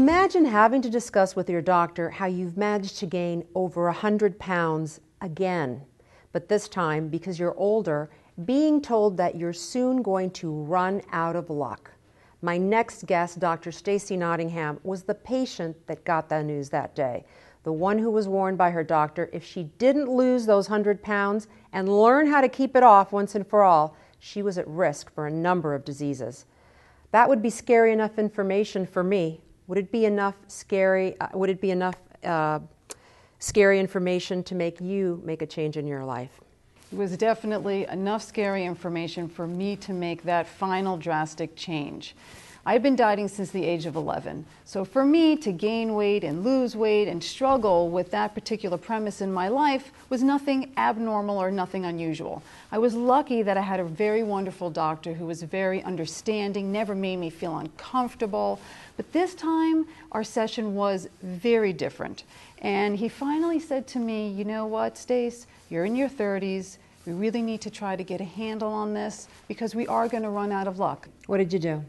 Imagine having to discuss with your doctor how you've managed to gain over 100 pounds again, but this time, because you're older, being told that you're soon going to run out of luck. My next guest, Dr. Stacey Nottingham, was the patient that got that news that day, the one who was warned by her doctor if she didn't lose those 100 pounds and learn how to keep it off once and for all, she was at risk for a number of diseases. That would be scary enough information for me. Would it be enough scary information to make you make a change in your life? It was definitely enough scary information for me to make that final drastic change. I've been dieting since the age of 11. So for me to gain weight and lose weight and struggle with that particular premise in my life was nothing abnormal or nothing unusual. I was lucky that I had a very wonderful doctor who was very understanding, never made me feel uncomfortable. But this time our session was very different. And he finally said to me, you know what, Stace, you're in your 30s. We really need to try to get a handle on this because we are going to run out of luck. What did you do?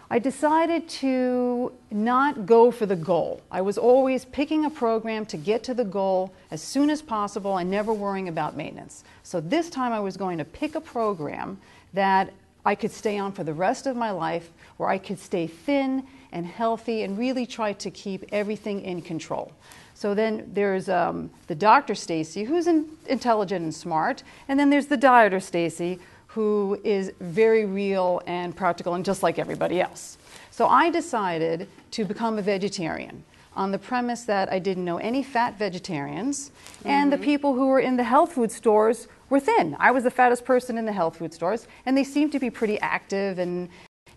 I decided to not go for the goal. I was always picking a program to get to the goal as soon as possible and never worrying about maintenance. So this time I was going to pick a program that I could stay on for the rest of my life, where I could stay thin and healthy and really try to keep everything in control. So then there's the Dr. Stacey, who's intelligent and smart, and then there's the dieter Stacey, who is very real and practical and just like everybody else. So I decided to become a vegetarian on the premise that I didn't know any fat vegetarians, and the people who were in the health food stores were thin. I was the fattest person in the health food stores, and they seemed to be pretty active and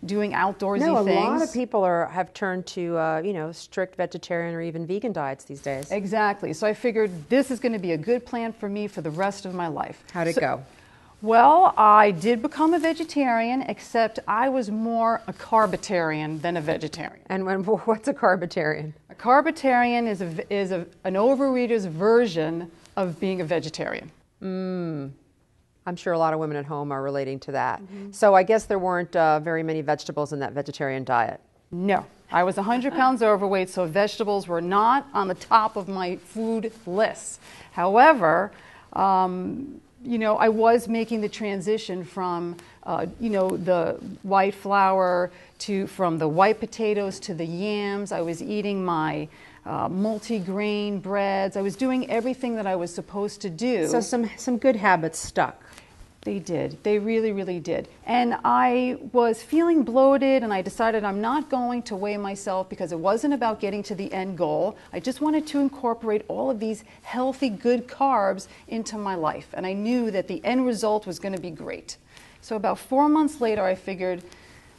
doing outdoorsy things. No, a lot of people have turned to strict vegetarian or even vegan diets these days. Exactly. So I figured this is going to be a good plan for me for the rest of my life. How'd it go? Well, I did become a vegetarian, except I was more a carbitarian than a vegetarian. And what's a carbitarian? A carbitarian is an overeater's version of being a vegetarian. I'm sure a lot of women at home are relating to that. So I guess there weren't very many vegetables in that vegetarian diet. No. I was 100 pounds overweight, so vegetables were not on the top of my food list. However, I was making the transition from, the white flour from the white potatoes to the yams. I was eating my multi-grain breads. I was doing everything that I was supposed to do. So some good habits stuck. They did. They really, really did. And I was feeling bloated, and I decided I'm not going to weigh myself because it wasn't about getting to the end goal. I just wanted to incorporate all of these healthy, good carbs into my life. And I knew that the end result was going to be great. So about 4 months later, I figured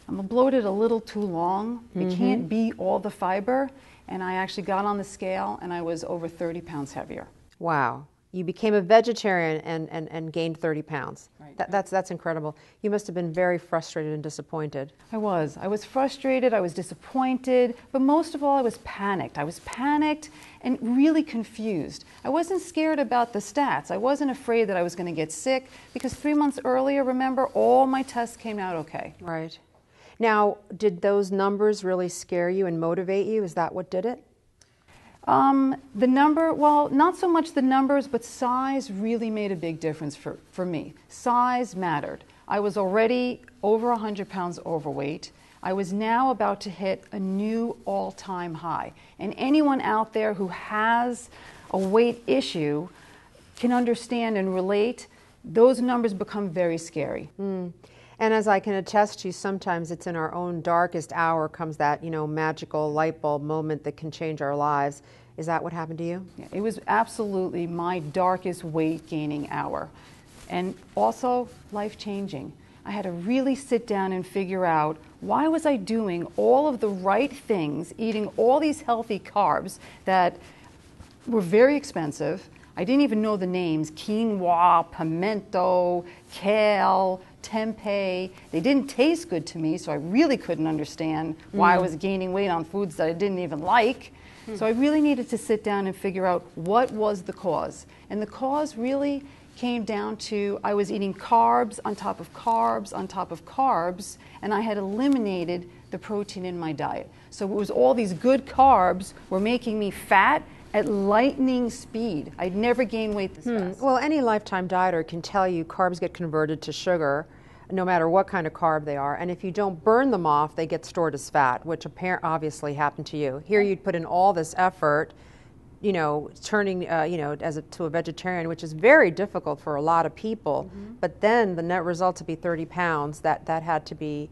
I'm bloated a little too long. It can't be all the fiber. And I actually got on the scale, and I was over 30 pounds heavier. Wow. You became a vegetarian and gained 30 pounds. Right. That's incredible. You must have been very frustrated and disappointed. I was frustrated, I was disappointed, but most of all I was panicked. I was panicked and really confused. I wasn't scared about the stats. I wasn't afraid that I was going to get sick because 3 months earlier, remember, all my tests came out okay. Right. Now, did those numbers really scare you and motivate you? Is that what did it? Not so much the numbers, but size really made a big difference for me. Size mattered. I was already over 100 pounds overweight. I was now about to hit a new all-time high. And anyone out there who has a weight issue can understand and relate. Those numbers become very scary. And as I can attest to, sometimes it's in our own darkest hour comes that, magical light bulb moment that can change our lives. Is that what happened to you? Yeah, it was absolutely my darkest weight gaining hour. And also life-changing. I had to really sit down and figure out, why was I doing all of the right things, eating all these healthy carbs that were very expensive? I didn't even know the names: quinoa, pimento, kale, tempeh. They didn't taste good to me, so I really couldn't understand why I was gaining weight on foods that I didn't even like. So I really needed to sit down and figure out what was the cause. And the cause really came down to I was eating carbs on top of carbs on top of carbs, and I had eliminated the protein in my diet. So it was all these good carbs were making me fat at lightning speed. I'd never gained weight this fast. Well, any lifetime dieter can tell you carbs get converted to sugar no matter what kind of carb they are. And if you don't burn them off, they get stored as fat, which obviously happened to you. Here you'd put in all this effort, you know, turning, to a vegetarian, which is very difficult for a lot of people. But then the net result to be 30 pounds, that had to be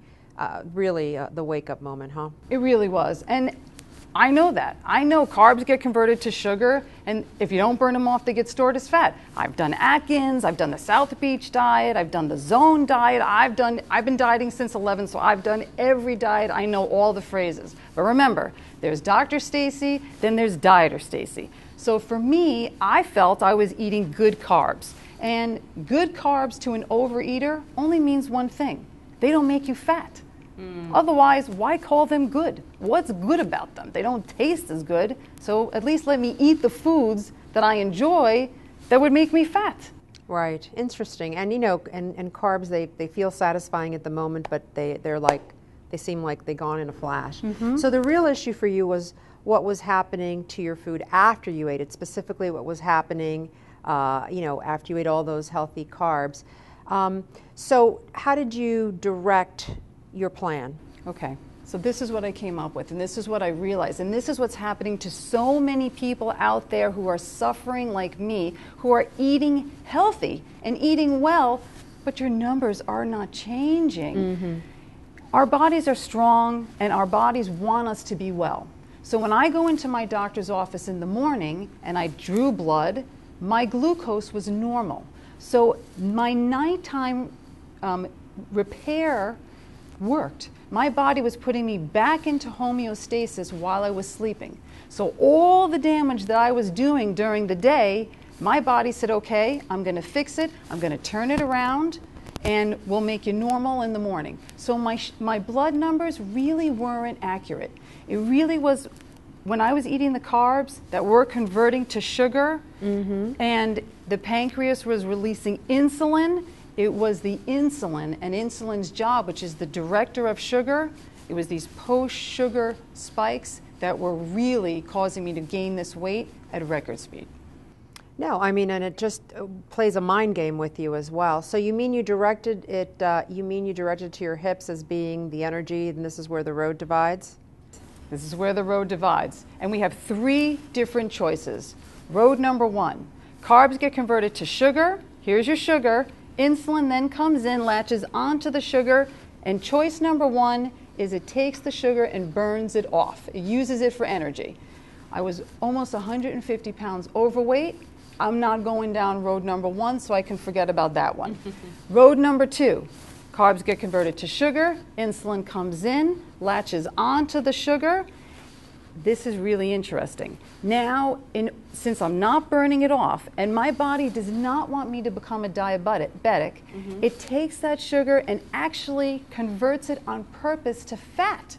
really the wake-up moment, huh? It really was. And I know that. I know carbs get converted to sugar, and if you don't burn them off, they get stored as fat. I've done Atkins, I've done the South Beach diet, I've done the Zone diet, I've been dieting since 11, so I've done every diet. I know all the phrases. But remember, there's Dr. Stacey, then there's Dieter Stacey. So for me, I felt I was eating good carbs. And good carbs to an overeater only means one thing. They don't make you fat. Otherwise, why call them good? What's good about them? They don't taste as good, so at least let me eat the foods that I enjoy that would make me fat. Right, interesting. And you know, and carbs, they feel satisfying at the moment, but they seem like they're gone in a flash. So the real issue for you was what was happening to your food after you ate it, specifically what was happening, after you ate all those healthy carbs. So how did you direct your plan? Okay, so this is what I came up with, and this is what I realized, and this is what's happening to so many people out there who are suffering like me, who are eating healthy and eating well, but your numbers are not changing. Our bodies are strong, and our bodies want us to be well. So when I go into my doctor's office in the morning and I drew blood, my glucose was normal. So my nighttime repair worked. My body was putting me back into homeostasis while I was sleeping. So all the damage that I was doing during the day, my body said, okay, I'm going to fix it, I'm going to turn it around, and we'll make you normal in the morning. So my blood numbers really weren't accurate. It really was when I was eating the carbs that were converting to sugar, and the pancreas was releasing insulin. It was the insulin and insulin's job, which is the director of sugar. It was these post-sugar spikes that were really causing me to gain this weight at record speed. No, I mean, and it just plays a mind game with you as well. So you mean you directed it? You mean you directed to your hips as being the energy, and this is where the road divides? This is where the road divides, and we have 3 different choices. Road number 1: carbs get converted to sugar. Here's your sugar. Insulin then comes in, latches onto the sugar, and choice number 1 is it takes the sugar and burns it off. It uses it for energy. I was almost 150 pounds overweight. I'm not going down road number 1, so I can forget about that one. Road number 2, carbs get converted to sugar, insulin comes in, latches onto the sugar. This is really interesting. Now, since I'm not burning it off, and my body does not want me to become a diabetic, it takes that sugar and actually converts it on purpose to fat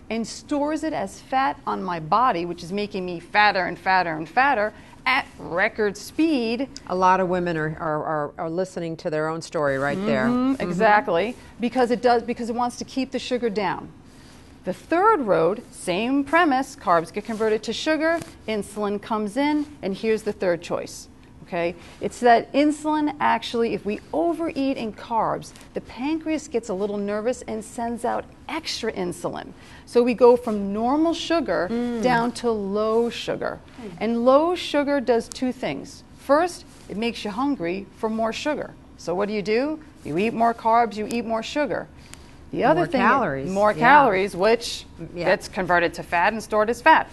and stores it as fat on my body, which is making me fatter and fatter and fatter at record speed. A lot of women are listening to their own story right there. Exactly, because it wants to keep the sugar down. The third road, same premise, carbs get converted to sugar, insulin comes in, and here's the third choice. Okay? It's that insulin actually, if we overeat in carbs, the pancreas gets a little nervous and sends out extra insulin. So we go from normal sugar down to low sugar. And low sugar does 2 things. First, it makes you hungry for more sugar. So what do? You eat more carbs, you eat more sugar. The other thing, more calories, which gets converted to fat and stored as fat.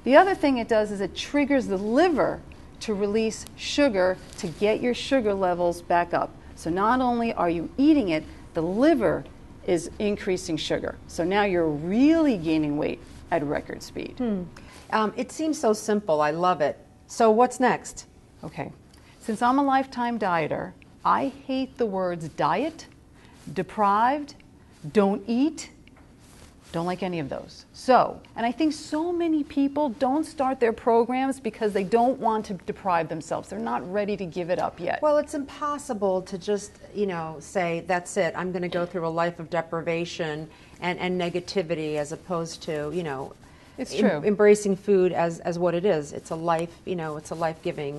The other thing it does is it triggers the liver to release sugar to get your sugar levels back up. So not only are you eating it, the liver is increasing sugar. So now you're really gaining weight at record speed. It seems so simple. I love it. So what's next? Okay. Since I'm a lifetime dieter, I hate the words diet, deprived, don't Don't like any of those. So, and I think so many people don't start their programs because they don't want to deprive themselves. They're not ready to give it up yet. Well, it's impossible to just, say, that's it, I'm going to go through a life of deprivation and negativity, as opposed to, it's true. Embracing food as what it is. It's a life, it's a life-giving,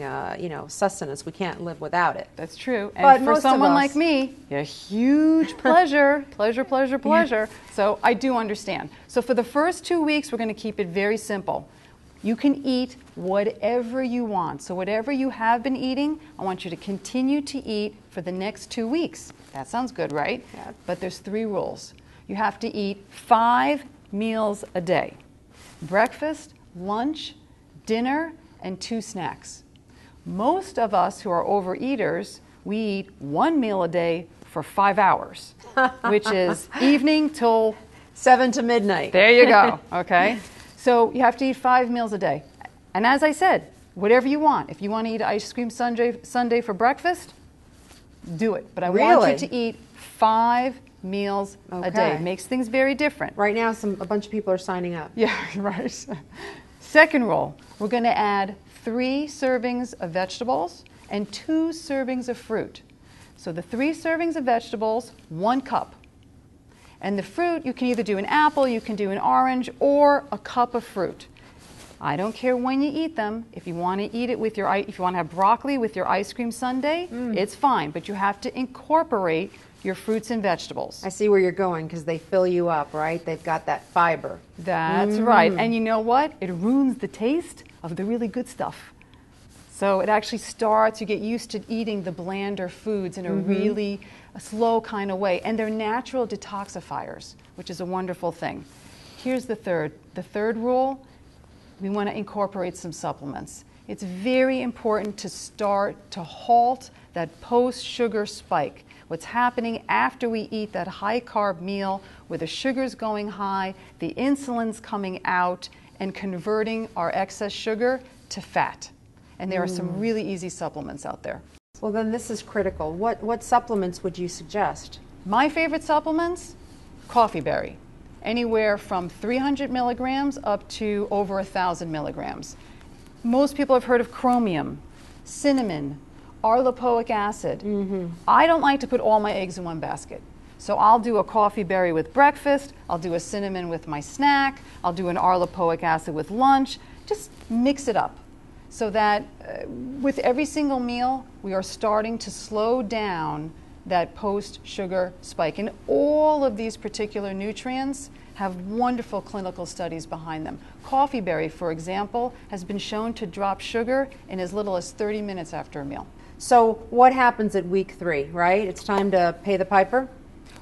sustenance. We can't live without it. That's true. And but for someone like me, a huge pleasure, pleasure. Yeah. So I do understand. So for the first 2 weeks, we're going to keep it very simple. You can eat whatever you want. So whatever you have been eating, I want you to continue to eat for the next 2 weeks. That sounds good, right? Yeah. But there's 3 rules. You have to eat 5 meals a day. Breakfast, lunch, dinner, and 2 snacks. Most of us who are overeaters, we eat 1 meal a day for 5 hours, which is evening till 7 to midnight. There you go, okay? So you have to eat 5 meals a day. And as I said, whatever you want. If you want to eat ice cream sundae for breakfast, do it. But I want you to eat 5 meals a day. It makes things very different. Right now, a bunch of people are signing up. Yeah, right. Second rule, we're going to add 3 servings of vegetables and 2 servings of fruit. So the 3 servings of vegetables, 1 cup. And the fruit, you can either do an apple, you can do an orange, or a cup of fruit. I don't care when you eat them. If you want to eat it with if you want to have broccoli with your ice cream sundae, it's fine. But you have to incorporate your fruits and vegetables. I see where you're going, because they fill you up, right? They've got that fiber. That's right. And you know what? It ruins the taste of the really good stuff. So it actually starts, you get used to eating the blander foods in a really slow kind of way. And they're natural detoxifiers, which is a wonderful thing. Here's the third. The third rule, we want to incorporate some supplements. It's very important to start to halt that post-sugar spike. What's happening after we eat that high-carb meal where the sugar's going high, the insulin's coming out and converting our excess sugar to fat. And there are some really easy supplements out there. Well, then this is critical. What supplements would you suggest? My favorite supplements, coffee berry. Anywhere from 300 milligrams up to over 1,000 milligrams. Most people have heard of chromium, cinnamon, arlipoic acid. I don't like to put all my eggs in one basket. So I'll do a coffee berry with breakfast, I'll do a cinnamon with my snack, I'll do an arlipoic acid with lunch. Just mix it up so that with every single meal, we are starting to slow down that post-sugar spike. And all of these particular nutrients have wonderful clinical studies behind them. Coffee berry, for example, has been shown to drop sugar in as little as 30 minutes after a meal. So what happens at week 3, right? It's time to pay the piper?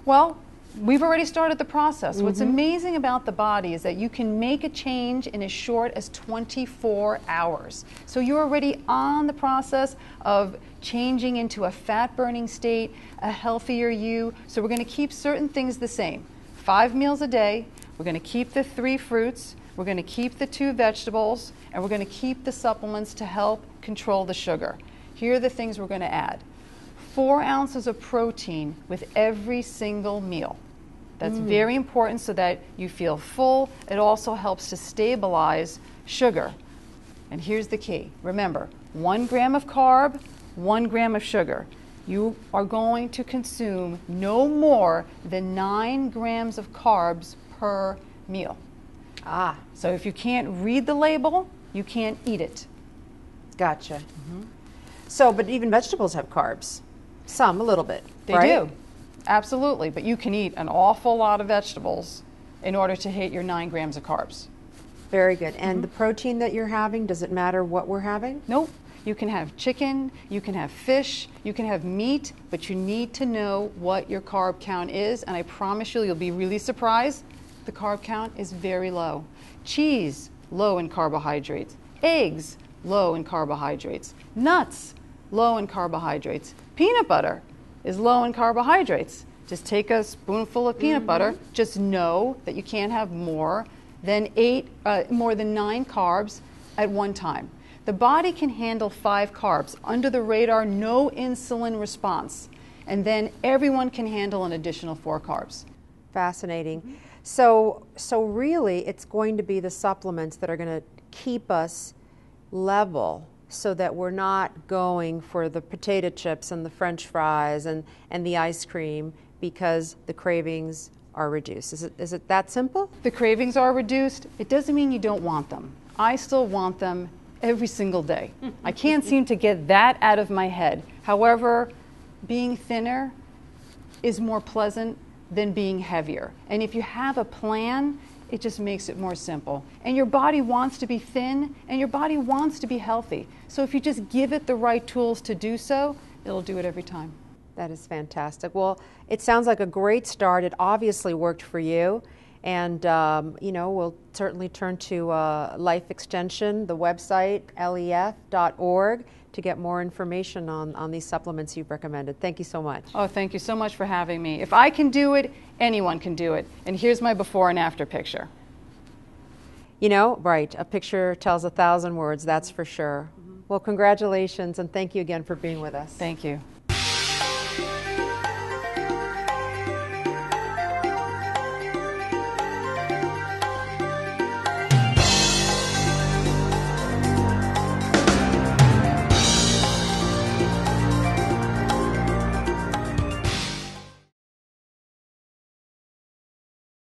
Well, we've already started the process. What's amazing about the body is that you can make a change in as short as 24 hours. So you're already on the process of changing into a fat-burning state, a healthier you. So we're going to keep certain things the same. 5 meals a day, we're going to keep the 3 fruits, we're going to keep the 2 vegetables, and we're going to keep the supplements to help control the sugar. Here are the things we're going to add. 4 ounces of protein with every single meal. That's very important so that you feel full. It also helps to stabilize sugar. And here's the key. Remember, 1 gram of carb, 1 gram of sugar. You are going to consume no more than 9 grams of carbs per meal. So if you can't read the label, you can't eat it. Gotcha. So, but even vegetables have carbs. Some, a little bit. They do. Absolutely. But you can eat an awful lot of vegetables in order to hit your 9 grams of carbs. Very good. And the protein that you're having, does it matter what we're having? Nope. You can have chicken, you can have fish, you can have meat, but you need to know what your carb count is. And I promise you, you'll be really surprised. The carb count is very low. Cheese, low in carbohydrates. Eggs, low in carbohydrates. Nuts, low in carbohydrates. Peanut butter is low in carbohydrates. Just take a spoonful of peanut butter. Just know that you can't have more than 9 carbs at one time. The body can handle 5 carbs, under the radar, no insulin response. And then everyone can handle an additional 4 carbs. Fascinating. So really, it's going to be the supplements that are going to keep us level, so that we're not going for the potato chips and the French fries and the ice cream because the cravings are reduced. Is it that simple? The cravings are reduced. It doesn't mean you don't want them. I still want them every single day. I can't seem to get that out of my head. However, being thinner is more pleasant than being heavier. And if you have a plan, it just makes it more simple. And your body wants to be thin, and your body wants to be healthy. So if you just give it the right tools to do so, it'll do it every time. That is fantastic. Well, it sounds like a great start. It obviously worked for you. And, we'll certainly turn to Life Extension, the website, lef.org, to get more information on these supplements you've recommended. Thank you so much. Oh, thank you so much for having me. If I can do it, anyone can do it. And here's my before and after picture. Right, a picture tells 1,000 words, that's for sure. Well, congratulations, and thank you again for being with us. Thank you.